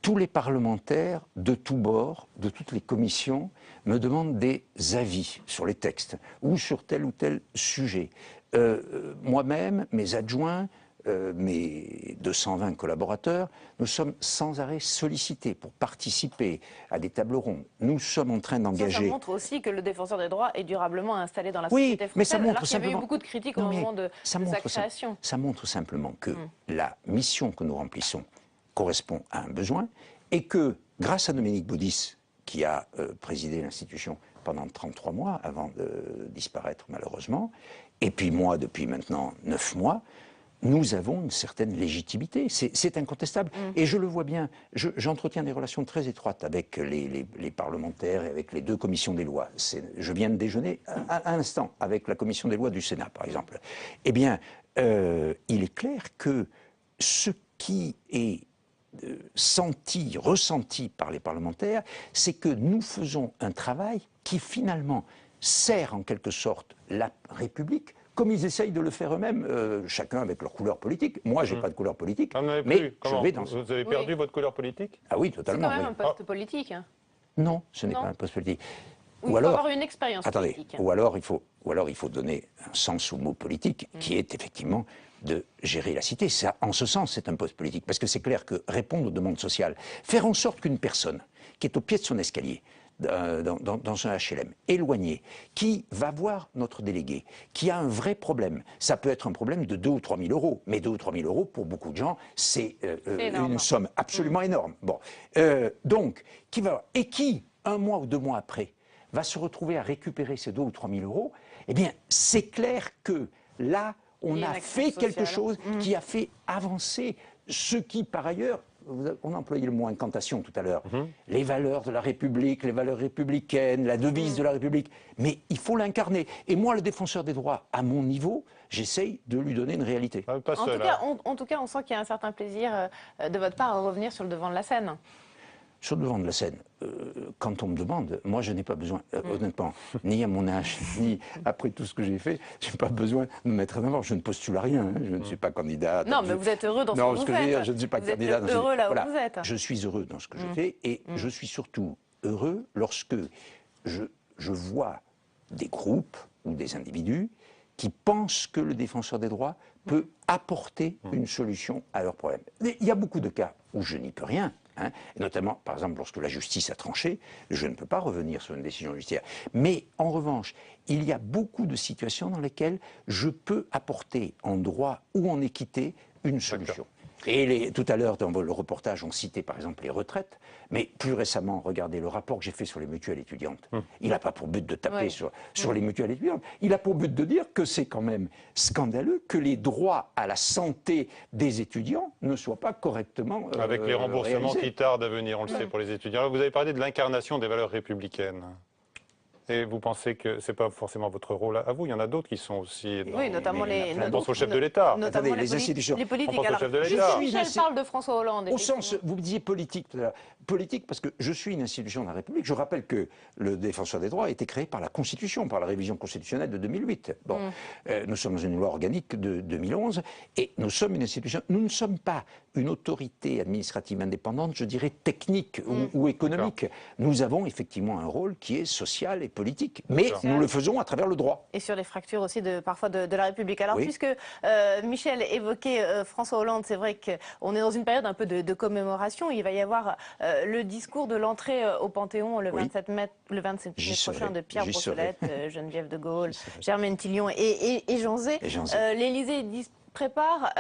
S2: Tous les parlementaires de tous bords, de toutes les commissions, me demandent des avis sur les textes ou sur tel ou tel sujet. Moi-même, mes adjoints, mes 220 collaborateurs, nous sommes sans arrêt sollicités pour participer à des tables rondes. Nous sommes en train d'engager...
S10: Ça montre aussi que le défenseur des droits est durablement installé dans la société française,
S2: mais ça montre
S10: alors qu'il y avait eu beaucoup de critiques au moment de sa création.
S2: Ça montre simplement que la mission que nous remplissons correspond à un besoin et que, grâce à Dominique Baudis, qui a présidé l'institution pendant 33 mois avant de disparaître malheureusement, et puis moi depuis maintenant 9 mois, nous avons une certaine légitimité, c'est incontestable. Et je le vois bien, j'entretiens des relations très étroites avec les parlementaires et avec les deux commissions des lois. Je viens de déjeuner à l'instant avec la commission des lois du Sénat, par exemple. Eh bien, il est clair que ce qui est ressenti par les parlementaires, c'est que nous faisons un travail qui finalement sert en quelque sorte la République, comme ils essayent de le faire eux-mêmes, chacun avec leur couleur politique. Moi, je n'ai pas de couleur politique, mais je vais dans...
S1: Vous avez perdu votre couleur politique?
S2: Ah oui, totalement.
S10: C'est quand même un poste politique. Hein.
S2: Non, ce n'est pas un poste politique.
S10: Il faut avoir une expérience politique.
S2: Ou alors il faut donner un sens au mot politique, qui est effectivement de gérer la cité. Ça, en ce sens, c'est un poste politique. Parce que c'est clair que répondre aux demandes sociales, faire en sorte qu'une personne qui est au pied de son escalier, dans un HLM, éloigné, qui va voir notre délégué, qui a un vrai problème. Ça peut être un problème de 2 ou 3 000 euros, mais 2 ou 3 000 euros, pour beaucoup de gens, c'est une somme absolument énorme. Bon. Donc, qui, 1 mois ou 2 mois après, va se retrouver à récupérer ces 2 ou 3 000 euros, eh bien, c'est clair que là, on a fait quelque chose qui a fait avancer ce qui, par ailleurs, on a employé le mot incantation tout à l'heure, les valeurs de la République, les valeurs républicaines, la devise de la République, mais il faut l'incarner. Et moi, le défenseur des droits, à mon niveau, j'essaye de lui donner une réalité.
S10: En tout cas, on sent qu'il y a un certain plaisir de votre part à revenir sur le devant de la scène.
S2: Sur le devant de la scène, quand on me demande, moi je n'ai pas besoin, honnêtement, ni à mon âge, ni après tout ce que j'ai fait, je n'ai pas besoin de me mettre en avant. Je ne postule à rien, hein, je ne suis pas candidat.
S10: Non, mais vous êtes heureux dans ce que vous faites.
S2: Je ne suis pas candidat.
S10: Vous êtes heureux là où vous êtes.
S2: Je suis heureux dans ce que je fais et je suis surtout heureux lorsque je vois des groupes ou des individus qui pensent que le défenseur des droits peut apporter une solution à leurs problèmes. Il y a beaucoup de cas où je n'y peux rien. Hein, notamment, par exemple, lorsque la justice a tranché, je ne peux pas revenir sur une décision judiciaire. Mais en revanche, il y a beaucoup de situations dans lesquelles je peux apporter en droit ou en équité une solution. Et tout à l'heure, dans le reportage, on citait par exemple les retraites, mais plus récemment, regardez le rapport que j'ai fait sur les mutuelles étudiantes. Il n'a pas pour but de taper sur les mutuelles étudiantes. Il a pour but de dire que c'est quand même scandaleux que les droits à la santé des étudiants ne soient pas correctement
S1: avec les remboursements qui tardent à venir, on le sait, pour les étudiants. Alors, vous avez parlé de l'incarnation des valeurs républicaines. Et vous pensez que ce n'est pas forcément votre rôle à vous, il y en a d'autres qui sont aussi...
S10: Oui, notamment les...
S1: On pense au chef de l'État.
S10: Notamment les
S2: institutions.
S10: Les politiques.
S1: On pense au chef de l'État.
S10: Michel parle de François Hollande.
S2: Au sens, vous me disiez politique tout à l'heure. Politique parce que je suis une institution de la République. Je rappelle que le défenseur des droits a été créé par la Constitution, par la révision constitutionnelle de 2008. Bon, nous sommes dans une loi organique de 2011 et nous sommes une institution. Nous ne sommes pas une autorité administrative indépendante, je dirais technique ou économique. Nous avons effectivement un rôle qui est social et politique, mais nous le faisons à travers le droit.
S10: Et sur les fractures aussi parfois de la République. Alors puisque Michel évoquait François Hollande, c'est vrai qu'on est dans une période un peu de commémoration. Il va y avoir le discours de l'entrée au Panthéon le 27 mai prochain de Pierre Brossolette, Geneviève de Gaulle, Germaine Tillion et Jean Zay. L'Élysée prépare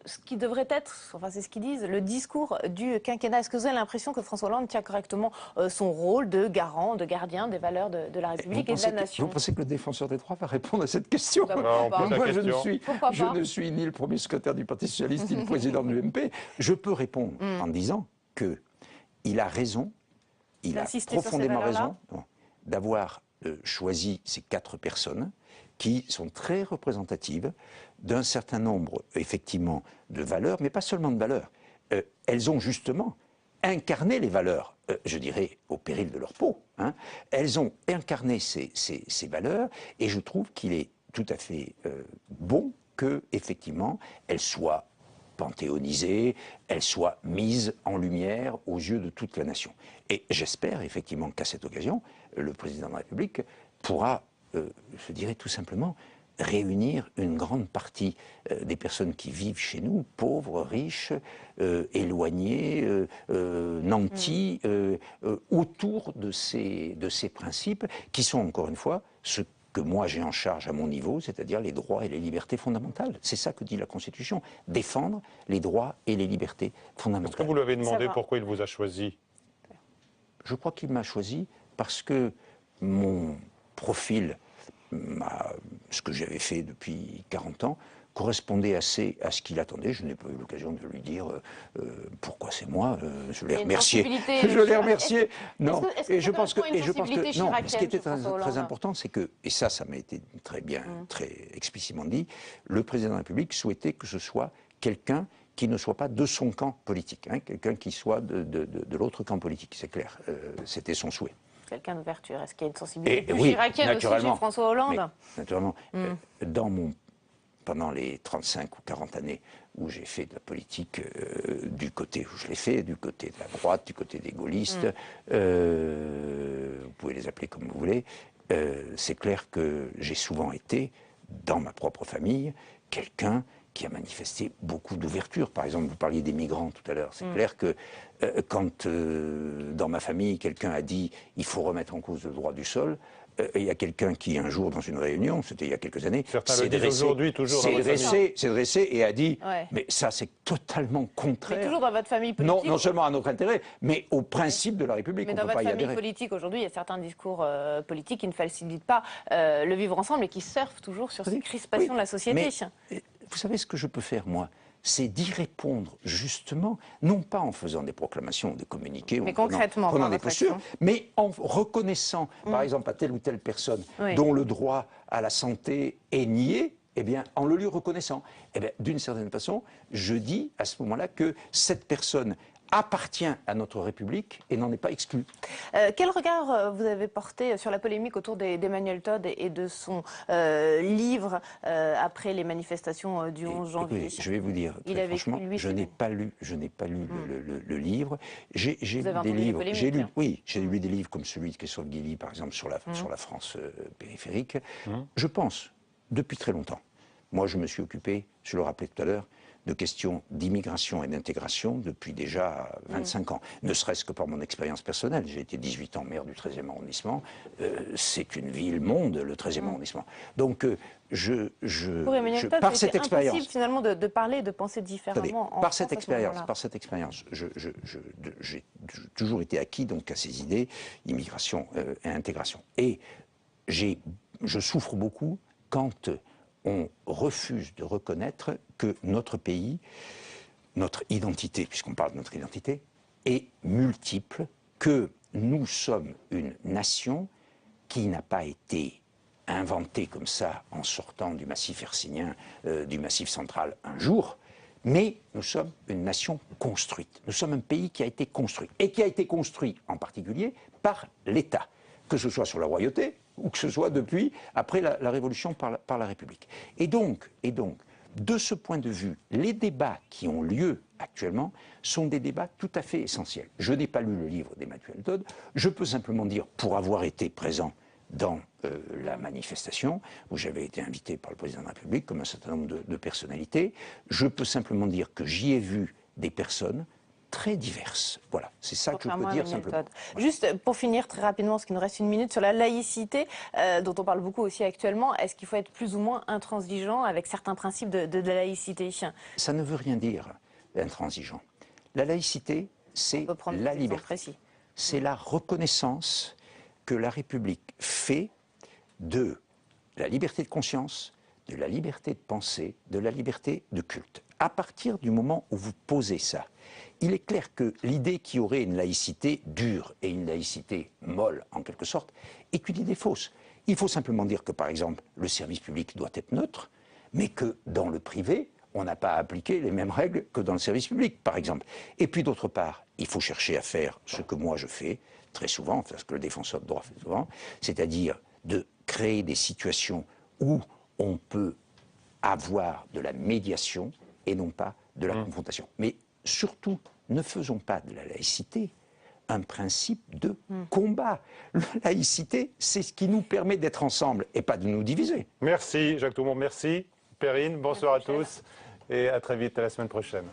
S10: ce qui devrait être, enfin c'est ce qu'ils disent, le discours du quinquennat. Est-ce que vous avez l'impression que François Hollande tient correctement son rôle de garant, de gardien des valeurs de la République et de la nation?
S2: Vous pensez que le défenseur des droits va répondre à cette question?
S1: Moi,
S2: je ne suis ni le premier secrétaire du Parti socialiste, ni le président de l'UMP. Je peux répondre en disant qu'il a raison, il a profondément raison d'avoir choisi ces 4 personnes qui sont très représentatives d'un certain nombre, effectivement, de valeurs, mais pas seulement de valeurs. Elles ont justement incarné les valeurs, je dirais, au péril de leur peau. Hein. Elles ont incarné ces valeurs, et je trouve qu'il est tout à fait bon que, effectivement, elles soient panthéonisées, elles soient mises en lumière aux yeux de toute la nation. Et j'espère, effectivement, qu'à cette occasion, le président de la République pourra, je dirais tout simplement, réunir une grande partie des personnes qui vivent chez nous, pauvres, riches, éloignés, nantis, autour de ces principes qui sont, encore une fois, ce que moi j'ai en charge à mon niveau, c'est-à-dire les droits et les libertés fondamentales. C'est ça que dit la Constitution, défendre les droits et les libertés fondamentales.
S1: Est-ce que vous lui avez demandé pourquoi il vous a choisi?
S2: Je crois qu'il m'a choisi parce que mon profil, ce que j'avais fait depuis 40 ans, correspondait assez à ce qu'il attendait. Je n'ai pas eu l'occasion de lui dire pourquoi c'est moi. Je l'ai remercié. Je l'ai remercié. Non, et je pense que non. Ce qui était très important, c'est que, et ça m'a été très bien, très explicitement dit, le président de la République souhaitait que ce soit quelqu'un qui ne soit pas de son camp politique, hein, quelqu'un qui soit de l'autre camp politique, c'est clair. C'était son souhait.
S10: Quelqu'un d'ouverture. Est-ce qu'il y a une sensibilité plus
S2: oui,
S10: chiracienne aussi chez François Hollande?
S2: Mais, naturellement. Pendant les 35 ou 40 années où j'ai fait de la politique, du côté où je l'ai fait, du côté de la droite, du côté des gaullistes, vous pouvez les appeler comme vous voulez, c'est clair que j'ai souvent été, dans ma propre famille, quelqu'un qui a manifesté beaucoup d'ouverture. Par exemple, vous parliez des migrants tout à l'heure. C'est clair que quand, dans ma famille, quelqu'un a dit « il faut remettre en cause le droit du sol », il y a quelqu'un qui, un jour, dans une réunion, c'était il y a quelques années, s'est dressé et a dit mais ça, c'est totalement contraire.
S10: Mais toujours dans votre famille politique.
S2: Non seulement à notre intérêt, mais au principe de la République.
S10: Mais dans votre famille politique, aujourd'hui, il y a certains discours politiques qui ne facilitent pas le vivre ensemble et qui surfent toujours sur ces crispations de la société.
S2: Mais, vous savez ce que je peux faire, moi? C'est d'y répondre, justement, non pas en faisant des proclamations, des communiqués,
S10: mais
S2: en prenant des postures, mais en reconnaissant, par exemple, à telle ou telle personne dont le droit à la santé est nié, eh bien, en le lui reconnaissant. Eh bien, d'une certaine façon, je dis à ce moment-là que cette personne appartient à notre République et n'en est pas exclue.
S10: Quel regard vous avez porté sur la polémique autour d'Emmanuel Todd et de son livre après les manifestations du 11 janvier?
S2: Écoutez, je vais vous dire, très franchement, je n'ai pas lu le livre. J'ai lu des livres. J'ai lu des livres comme celui de Christophe Guilly, par exemple, sur la France périphérique. Je pense, depuis très longtemps, moi je me suis occupé, je le rappelais tout à l'heure, de questions d'immigration et d'intégration depuis déjà 25 ans. Ne serait-ce que par mon expérience personnelle. J'ai été 18 ans maire du 13e arrondissement. C'est une ville-monde, le 13e arrondissement. Donc, par cette expérience...
S10: impossible finalement de parler et de penser différemment.
S2: Par cette expérience, j'ai toujours été acquis donc, à ces idées, immigration et intégration. Et je souffre beaucoup quand on refuse de reconnaître que notre pays, notre identité, puisqu'on parle de notre identité, est multiple, que nous sommes une nation qui n'a pas été inventée comme ça en sortant du massif hercynien, du massif central un jour, mais nous sommes une nation construite. Nous sommes un pays qui a été construit, et qui a été construit en particulier par l'État, que ce soit sur la royauté, ou que ce soit depuis, après la Révolution par la République. Et donc, de ce point de vue, les débats qui ont lieu actuellement sont des débats tout à fait essentiels. Je n'ai pas lu le livre d'Emmanuel Todd, je peux simplement dire, pour avoir été présent dans la manifestation, où j'avais été invité par le président de la République, comme un certain nombre de personnalités, je peux simplement dire que j'y ai vu des personnes très diverses. Voilà, c'est ça que je peux dire simplement.
S10: Voilà. Juste pour finir très rapidement, parce qu'il nous reste une minute, sur la laïcité, dont on parle beaucoup aussi actuellement, est-ce qu'il faut être plus ou moins intransigeant avec certains principes de la laïcité?
S2: Ça ne veut rien dire, intransigeant. La laïcité, c'est la liberté. C'est la reconnaissance que la République fait de la liberté de conscience, de la liberté de pensée, de la liberté de culte. À partir du moment où vous posez ça, il est clair que l'idée qu'il y aurait une laïcité dure et une laïcité molle, en quelque sorte, est une idée fausse. Il faut simplement dire que, par exemple, le service public doit être neutre, mais que dans le privé, on n'a pas à appliquer les mêmes règles que dans le service public, par exemple. Et puis, d'autre part, il faut chercher à faire ce que moi je fais très souvent, enfin, ce que le défenseur de droit fait souvent, c'est-à-dire de créer des situations où on peut avoir de la médiation et non pas de la confrontation. Mais surtout, ne faisons pas de la laïcité un principe de combat. La laïcité, c'est ce qui nous permet d'être ensemble et pas de nous diviser.
S1: Merci Jacques Toubon, merci. Perrine, bonsoir à tous et à très vite, à la semaine prochaine.